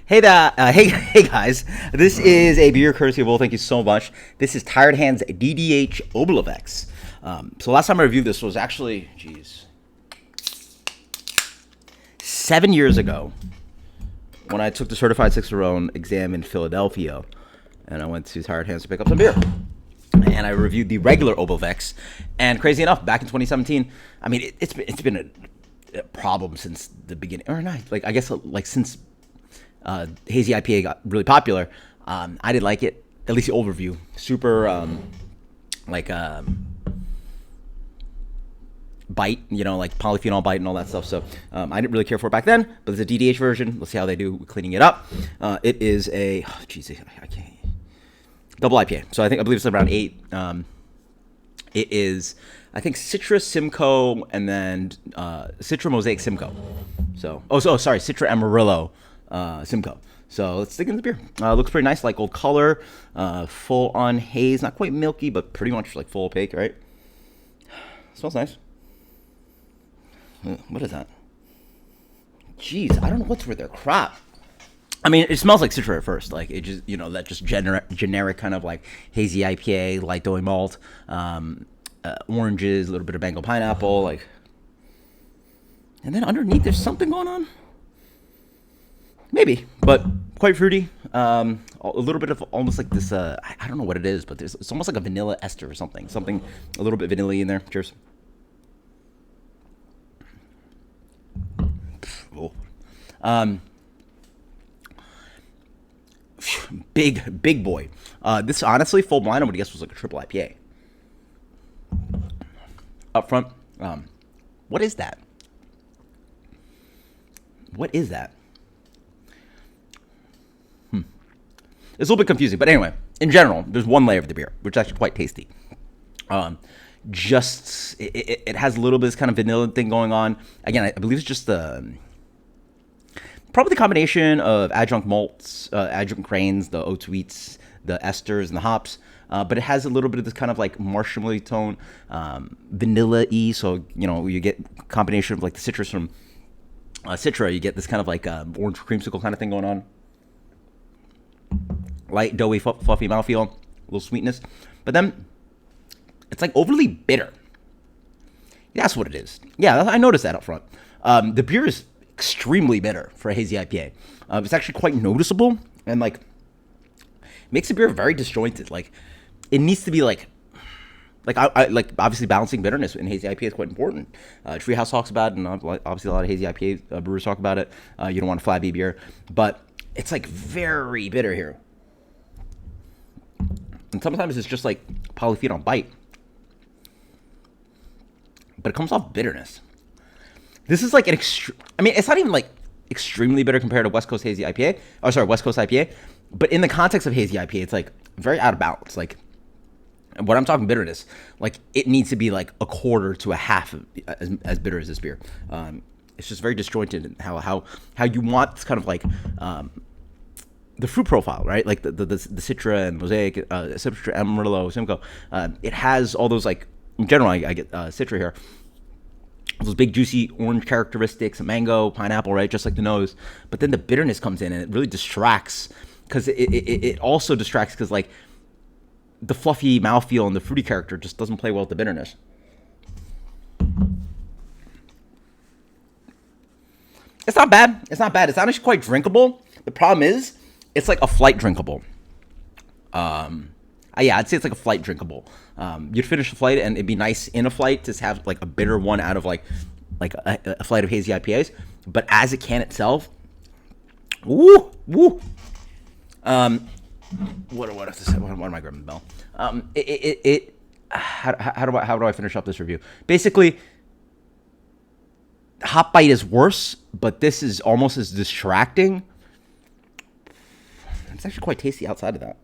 Hey there, hey guys. This is a beer courtesy of Will. Thank you so much. This is Tired Hands DDH Oblivex. So last time I reviewed this was actually, 7 years ago when I took the Certified Cicerone exam in Philadelphia, and I went to Tired Hands to pick up some beer. And I reviewed the regular Oblivex, and crazy enough, back in 2017, I mean, it's been a problem since the beginning, or not, like I guess like since Hazy IPA got really popular. I did like it, at least the overview. Super, bite, like polyphenol bite and all that stuff. So I didn't really care for it back then, but there's a DDH version. Let's see how they do cleaning it up. It is a, I can't, double IPA. So I believe it's around 8. It is, I think, Citra Simcoe and then Citra Mosaic Simcoe. So, sorry, Citra Amarillo Simcoe. So let's dig into the beer. Looks pretty nice, like old color, full on haze, not quite milky, but pretty much like full opaque, right? Smells nice. What is that? Jeez, I don't know what's with their crap. I mean, it smells like Citra at first, like it just, that just generic kind of like hazy IPA, light doughy malt, oranges, a little bit of mango pineapple, like, and then underneath there's something going on. Maybe, but quite fruity. A little bit of almost like this. I don't know what it is, but it's almost like a vanilla ester or something. Something a little bit vanilla in there. Cheers. Oh. Big boy. This honestly, full blind, I would guess was like a triple IPA. Up front, what is that? What is that? It's a little bit confusing, but anyway, in general, there's one layer of the beer, which is actually quite tasty. It has a little bit of this kind of vanilla thing going on. Again, I believe it's just probably the combination of adjunct malts, adjunct grains, the oats, wheats, the esters, and the hops. But it has a little bit of this kind of like marshmallow tone, vanilla-y. So, you get a combination of like the citrus from Citra. You get this kind of like orange creamsicle kind of thing going on. Light, doughy, fluffy mouthfeel, a little sweetness. But then it's like overly bitter. That's what it is. Yeah, I noticed that up front. The beer is extremely bitter for a hazy IPA. It's actually quite noticeable and like makes the beer very disjointed. Like it needs to be like obviously balancing bitterness in hazy IPA is quite important. Treehouse talks about it, and obviously a lot of hazy IPA brewers talk about it. You don't want a flabby beer, but it's like very bitter here. And sometimes it's just like polyphenol bite, but it comes off bitterness. This is like it's not even like extremely bitter compared to West Coast Hazy IPA. Oh, sorry, West Coast IPA. But in the context of Hazy IPA, it's like very out of balance. Like when I'm talking bitterness, like it needs to be like a quarter to a half as bitter as this beer. It's just very disjointed in how you want this kind of like the fruit profile, right? Like the Citra and Mosaic, Citra Amarillo, Simcoe. It has all those like, in general, I get Citra here. Those big juicy orange characteristics, mango, pineapple, right? Just like the nose. But then the bitterness comes in and it really distracts, because it also distracts because like the fluffy mouthfeel and the fruity character just doesn't play well with the bitterness. It's not bad. It's actually quite drinkable. The problem is, it's like a flight drinkable. I'd say it's like a flight drinkable. You'd finish a flight and it'd be nice in a flight to have like a bitter one out of like a flight of hazy IPAs. But as a can itself, woo. What am I grabbing the bell? How do I finish up this review? Basically, hop bite is worse, but this is almost as distracting. It's actually quite tasty outside of that.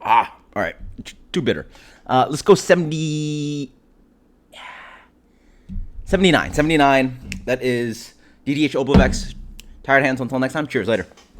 All right. Too bitter. Let's go 79. That is DDH Oblivex. Tired Hands. Until next time. Cheers. Later.